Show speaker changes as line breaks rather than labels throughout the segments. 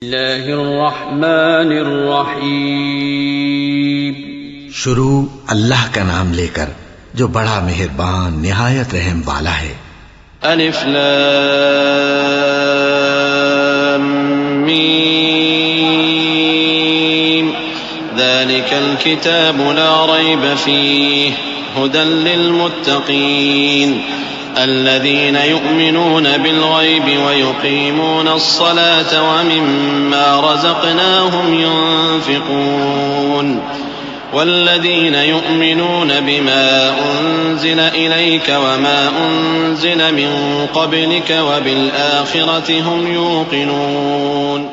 اللہ الرحمن الرحیم
شروع اللہ کا نام لے کر جو بڑا مہربان نہایت رحم والا ہے۔
الف لام میم ذلك الكتاب لا ريب فيه هدى للمتقين الذين يؤمنون بالغيب ويقيمون الصلاة ومما رزقناهم ينفقون والذين يؤمنون بما أنزل إليك وما أنزل من قبلك وبالآخرة هم يوقنون۔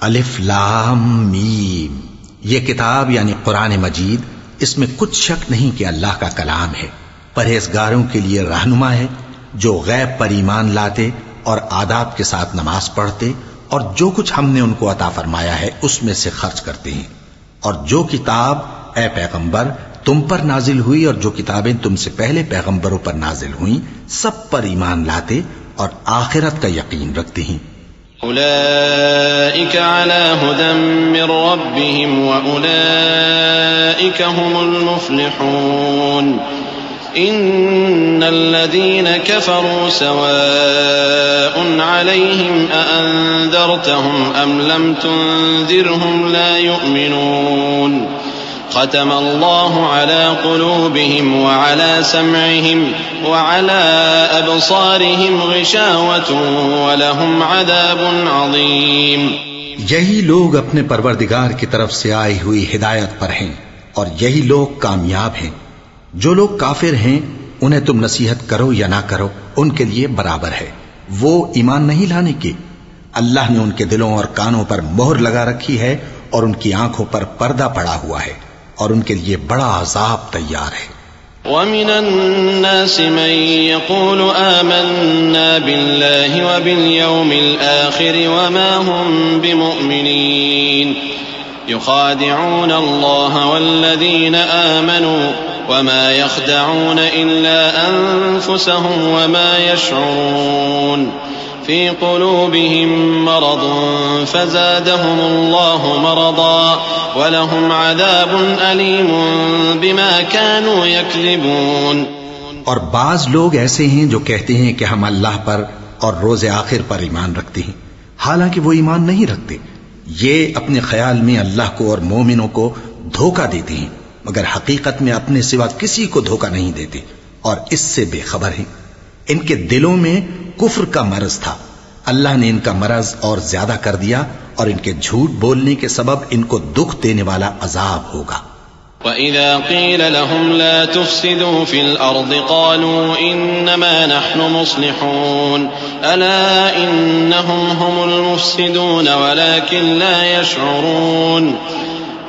الف لام میم، یہ کتاب یعنی قرآن مجید، اس میں کچھ شک نہیں کہ اللہ کا کلام ہے، پرہیزگاروں کے لیے رہنما ہے جو غیب پر ایمان لاتے اور آداب کے ساتھ نماز پڑھتے اور جو کچھ ہم نے ان کو عطا فرمایا ہے اس میں سے خرچ کرتے ہیں، اور جو کتاب اے پیغمبر تم پر نازل ہوئی اور جو کتابیں تم سے پہلے پیغمبروں پر نازل ہوئیں سب پر ایمان لاتے اور آخرت کا یقین رکھتے ہیں۔
أولئك على هدى من ربهم وأولئك هم المفلحون۔ إن الذين كفروا سواء عليهم أأنذرتهم أم لم تنذرهم لا يؤمنون۔ ختم الله على قلوبهم وعلى سمعهم وعلى أبصارهم غشاوة ولهم عذاب عظيم۔
یہی لوگ اپنے پروردگار کی طرف سے آئی ہوئی ہدایت پر ہیں اور یہی لوگ کامیاب ہیں۔ جو لوگ کافر ہیں انہیں تم نصیحت کرو یا نہ کرو ان کے لیے برابر ہے، وہ ایمان نہیں لانے کے۔ اللہ نے ان کے دلوں اور کانوں پر مہر لگا رکھی ہے اور ان کی آنکھوں پر پردہ پڑا ہوا ہے اور ان کے لیے بڑا عذاب تیار ہے۔
وَمِنَ النَّاسِ مَن يَقُولُ آمَنَّا بِاللَّهِ وَبِالْيَوْمِ الْآخِرِ وَمَا هُمْ بِمُؤْمِنِينَ يُخَادِعُونَ اللَّهَ وَالَّذِينَ آمَنُوا وَمَا يَخْدَعُونَ إِلَّا أَنفُسَهُمْ وَمَا يَشْعُرُونَ فِي قُلُوبِهِم مَّرَضٌ فَزَادَهُمُ اللَّهُ مَرَضًا وَلَهُمْ عَذَابٌ أَلِيمٌ بِمَا كَانُوا يَكْذِبُونَ۔
اور بعض لوگ ایسے ہیں جو کہتے ہیں کہ ہم اللہ پر اور روز آخر پر ایمان رکھتے ہیں، حالانکہ وہ ایمان نہیں رکھتے۔ یہ اپنے خیال میں اللہ کو اور مومنوں کو دھوکہ دیتے ہیں، مگر حقیقت میں اپنے سوا کسی کو دھوکہ نہیں دیتے اور اس سے بے خبر ہیں۔ ان کے دلوں میں کفر کا مرض تھا، اللہ نے ان کا مرض اور زیادہ کر دیا اور ان کے جھوٹ بولنے کے سبب ان کو دکھ دینے والا عذاب ہوگا۔
وَإِذَا قِيلَ لَهُمْ لَا تُفْسِدُوا فِي الْأَرْضِ قَالُوا إِنَّمَا نَحْنُ مُصْلِحُونَ أَلَا إِنَّهُمْ هُمُ الْمُفْسِدُونَ وَلَكِنْ لَا يَشْعُرُونَ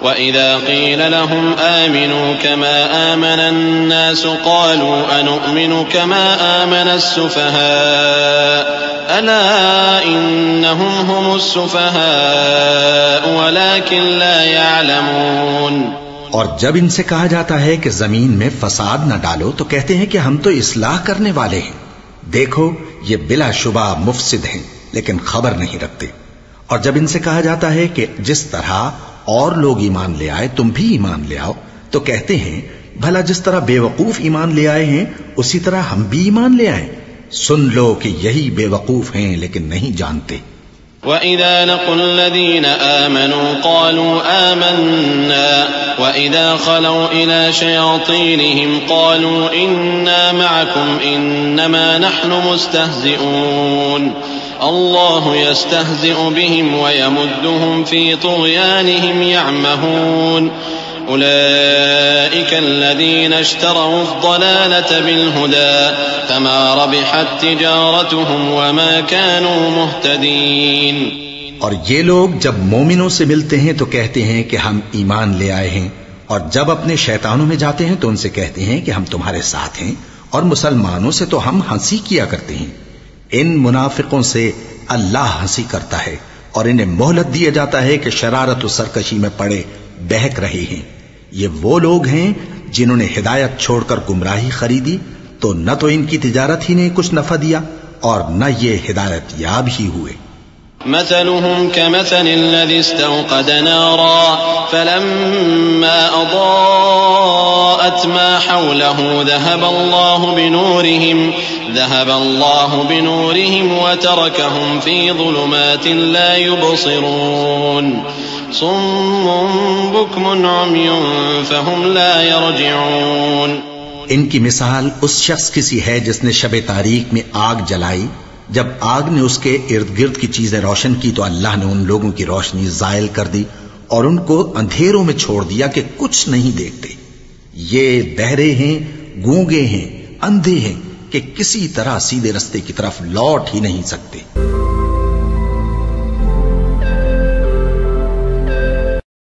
وَإِذَا قِيلَ لَهُمْ آمِنُوا كَمَا آمَنَ النَّاسُ قَالُوا أَنُؤْمِنُ كَمَا آمَنَ السُّفَهَاءُ أَلَا إِنَّهُمْ هُمُ السُّفَهَاءُ وَلَكِنْ لَا يَعْلَمُونَ۔
اور جب ان سے کہا جاتا ہے کہ زمین میں فساد نہ ڈالو تو کہتے ہیں کہ ہم تو اصلاح کرنے والے ہیں، دیکھو یہ بلا شبہ مفسد ہیں لیکن خبر نہیں رکھتے۔ اور جب ان سے کہا جاتا ہے کہ جس طرح اور لوگ ایمان لے آئے تم بھی ایمان لے آؤ تو کہتے ہیں بھلا جس طرح بے وقوف ایمان لے آئے ہیں اسی طرح ہم بھی ایمان لے آئیں۔ سن لو کہ یہی بے وقوف ہیں لیکن نہیں جانتے۔
وَإِذَا لَقُوا الَّذِينَ آمَنُوا قَالُوا آمَنَّا وَإِذَا خَلَوْا إِلَى شَيَاطِينِهِمْ قَالُوا إِنَّا مَعَكُمْ إِنَّمَا نَحْنُ مُسْتَهْزِئُونَ اللَّهُ يَسْتَهْزِئُ بِهِمْ وَيَمُدُّهُمْ فِي طُغْيَانِهِمْ يَعْمَهُونَ أُولَئِكَ الَّذِينَ اشْتَرَوُا الضَّلَالَةَ بِالْهُدَى فَمَا رَبِحَتْ تِجَارَتُهُمْ وَمَا كَانُوا مُهْتَدِينَ۔
اور یہ لوگ جب مومنوں سے ملتے ہیں تو کہتے ہیں کہ ہم ایمان لے آئے ہیں، اور جب اپنے شیطانوں میں جاتے ہیں تو ان سے کہتے ہیں کہ ہم تمہارے ساتھ ہیں، اور مسلمانوں سے تو ہم ہنسی کیا کرتے ہیں۔ ان منافقوں سے اللہ ہنسی کرتا ہے اور انہیں مہلت دیا جاتا ہے کہ شرارت و سرکشی میں پڑے بہک رہے ہیں۔ یہ وہ لوگ ہیں جنہوں نے ہدایت چھوڑ کر گمراہی خریدی تو نہ تو ان کی تجارت ہی نے کچھ نفع دیا اور نہ یہ ہدایت یاب ہی ہوئے۔
مثلهم كمثل الذي استوقد نارا فلما أضاءت ما حوله ذهب الله بنورهم وتركهم في ظلمات لا يبصرون صم بكم عمي فهم لا يرجعون.
ان کی مثال اس شخص کی سی ہے جس نے شب تاریک میں آگ جلائی. جب آگ نے اس کے ارد گرد کی چیزیں روشن کی تو اللہ نے ان لوگوں کی روشنی زائل کر دی اور ان کو اندھیروں میں چھوڑ دیا کہ کچھ نہیں دیکھتے. یہ بہرے ہیں، گونگے ہیں، اندھے ہیں کہ کسی طرح سیدھے رستے کی طرف لوٹ ہی نہیں سکتے.